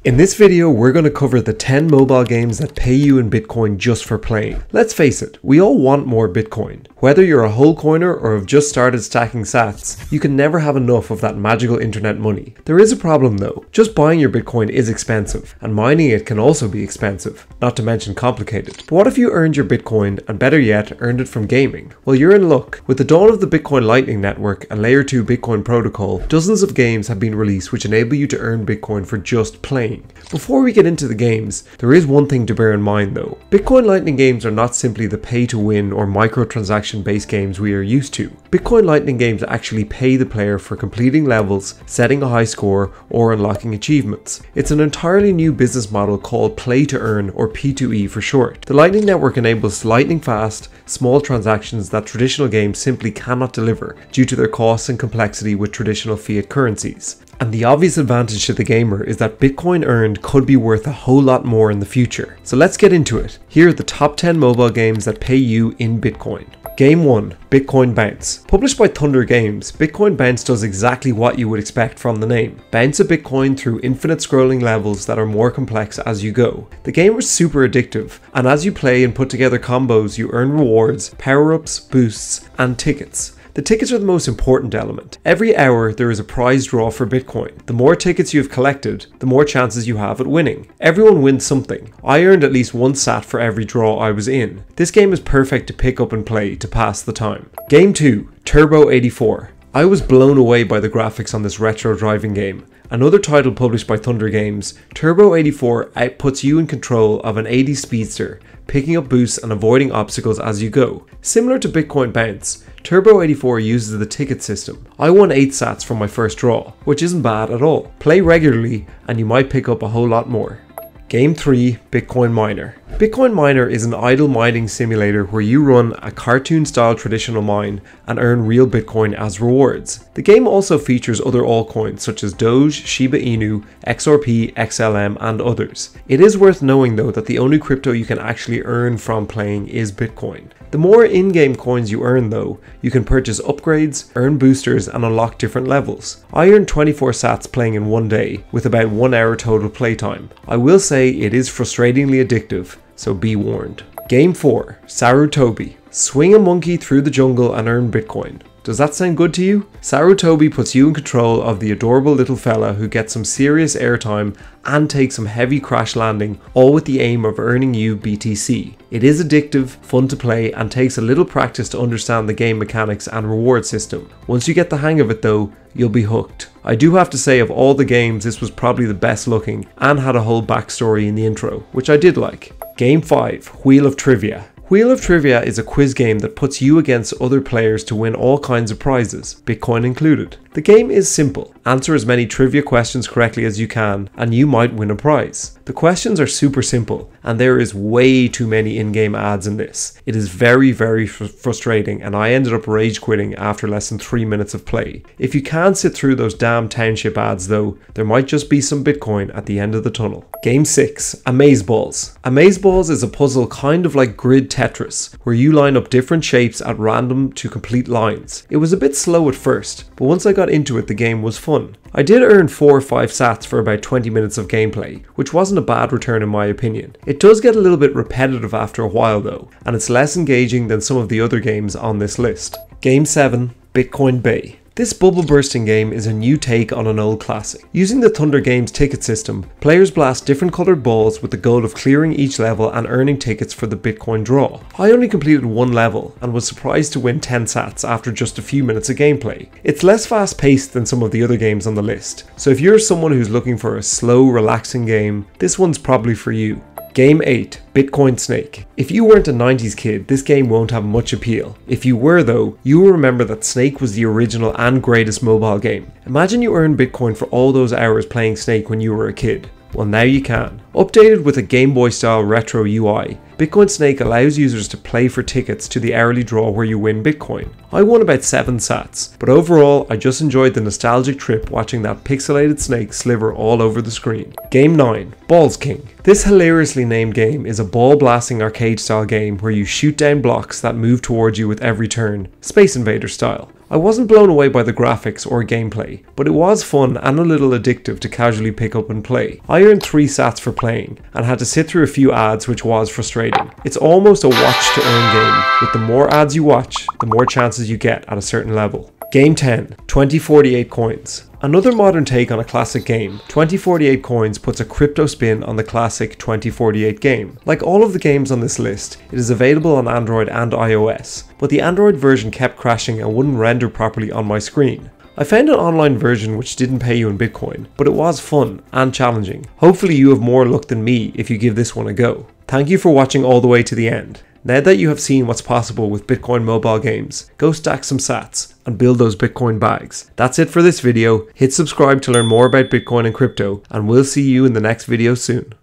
In this video, we're going to cover the 10 mobile games that pay you in Bitcoin just for playing. Let's face it, we all want more Bitcoin. Whether you're a whole coiner or have just started stacking sats, you can never have enough of that magical internet money. There is a problem though. Just buying your Bitcoin is expensive, and mining it can also be expensive, not to mention complicated. But what if you earned your Bitcoin, and better yet, earned it from gaming? Well, you're in luck. With the dawn of the Bitcoin Lightning Network and Layer 2 Bitcoin protocol, dozens of games have been released which enable you to earn Bitcoin for just playing. Before we get into the games, there is one thing to bear in mind though. Bitcoin Lightning games are not simply the pay-to-win or microtransaction-based games we are used to. Bitcoin Lightning games actually pay the player for completing levels, setting a high score, or unlocking achievements. It's an entirely new business model called play to earn, or P2E for short. The Lightning Network enables lightning fast, small transactions that traditional games simply cannot deliver due to their costs and complexity with traditional fiat currencies. And the obvious advantage to the gamer is that Bitcoin earned could be worth a whole lot more in the future. So let's get into it. Here are the top 10 mobile games that pay you in Bitcoin. Game 1, Bitcoin Bounce. Published by Thunder Games, Bitcoin Bounce does exactly what you would expect from the name. Bounce a Bitcoin through infinite scrolling levels that are more complex as you go. The game is super addictive, and as you play and put together combos, you earn rewards, power-ups, boosts, and tickets. The tickets are the most important element. Every hour there is a prize draw for Bitcoin. The more tickets you have collected, the more chances you have at winning. Everyone wins something. I earned at least one sat for every draw I was in. This game is perfect to pick up and play to pass the time. Game 2, Turbo 84. I was blown away by the graphics on this retro driving game. Another title published by Thunder Games, Turbo 84 outputs you in control of an 80 speedster, picking up boosts and avoiding obstacles as you go. Similar to Bitcoin Bounce, Turbo 84 uses the ticket system. I won 8 sats from my first draw, which isn't bad at all. Play regularly and you might pick up a whole lot more. Game 3, Bitcoin Miner. Bitcoin Miner is an idle mining simulator where you run a cartoon-style traditional mine and earn real Bitcoin as rewards. The game also features other altcoins such as Doge, Shiba Inu, XRP, XLM, and others. It is worth knowing though that the only crypto you can actually earn from playing is Bitcoin. The more in-game coins you earn though, you can purchase upgrades, earn boosters, and unlock different levels. I earned 24 sats playing in one day, with about 1 hour total playtime. I will say it is frustratingly addictive, so be warned. Game 4, Sarutobi. Swing a monkey through the jungle and earn Bitcoin. Does that sound good to you? Sarutobi puts you in control of the adorable little fella who gets some serious airtime and takes some heavy crash landing, all with the aim of earning you BTC. It is addictive, fun to play, and takes a little practice to understand the game mechanics and reward system. Once you get the hang of it though, you'll be hooked. I do have to say of all the games, this was probably the best looking and had a whole backstory in the intro, which I did like. Game 5, Wheel of Trivia. Wheel of Trivia is a quiz game that puts you against other players to win all kinds of prizes, Bitcoin included. The game is simple. Answer as many trivia questions correctly as you can, and you might win a prize. The questions are super simple, and there is way too many in-game ads in this. It is very frustrating, and I ended up rage quitting after less than 3 minutes of play. If you can't sit through those damn township ads though, there might just be some Bitcoin at the end of the tunnel. Game 6, Amazeballs. Amazeballs is a puzzle kind of like Grid Tetris, where you line up different shapes at random to complete lines. It was a bit slow at first, but once I got into it, the game was fun. I did earn 4 or 5 sats for about 20 minutes of gameplay, which wasn't a bad return in my opinion. It does get a little bit repetitive after a while though, and it's less engaging than some of the other games on this list. Game 7, Bitcoin Bay. This bubble bursting game is a new take on an old classic. Using the Thunder Games ticket system, players blast different coloured balls with the goal of clearing each level and earning tickets for the Bitcoin draw. I only completed one level and was surprised to win 10 sats after just a few minutes of gameplay. It's less fast paced than some of the other games on the list, so if you're someone who's looking for a slow, relaxing game, this one's probably for you. Game 8, Bitcoin Snake. If you weren't a 90s kid, this game won't have much appeal. If you were though, you will remember that Snake was the original and greatest mobile game. Imagine you earned Bitcoin for all those hours playing Snake when you were a kid. Well, now you can. Updated with a Game Boy style retro UI, Bitcoin Snake allows users to play for tickets to the hourly draw where you win Bitcoin. I won about 7 sats, but overall I just enjoyed the nostalgic trip watching that pixelated snake sliver all over the screen. Game 9, Balls King. This hilariously named game is a ball blasting arcade style game where you shoot down blocks that move towards you with every turn, Space Invader style. I wasn't blown away by the graphics or gameplay, but it was fun and a little addictive to casually pick up and play. I earned 3 sats for playing and had to sit through a few ads, which was frustrating. It's almost a watch to earn game. With the more ads you watch, the more chances you get at a certain level. Game 10, 2048 coins. Another modern take on a classic game, 2048 coins puts a crypto spin on the classic 2048 game. Like all of the games on this list, it is available on Android and iOS, but the Android version kept crashing and wouldn't render properly on my screen. I found an online version which didn't pay you in Bitcoin, but it was fun and challenging. Hopefully you have more luck than me if you give this one a go. Thank you for watching all the way to the end. Now that you have seen what's possible with Bitcoin mobile games, go stack some sats and build those Bitcoin bags. That's it for this video. Hit subscribe to learn more about Bitcoin and crypto, and we'll see you in the next video soon.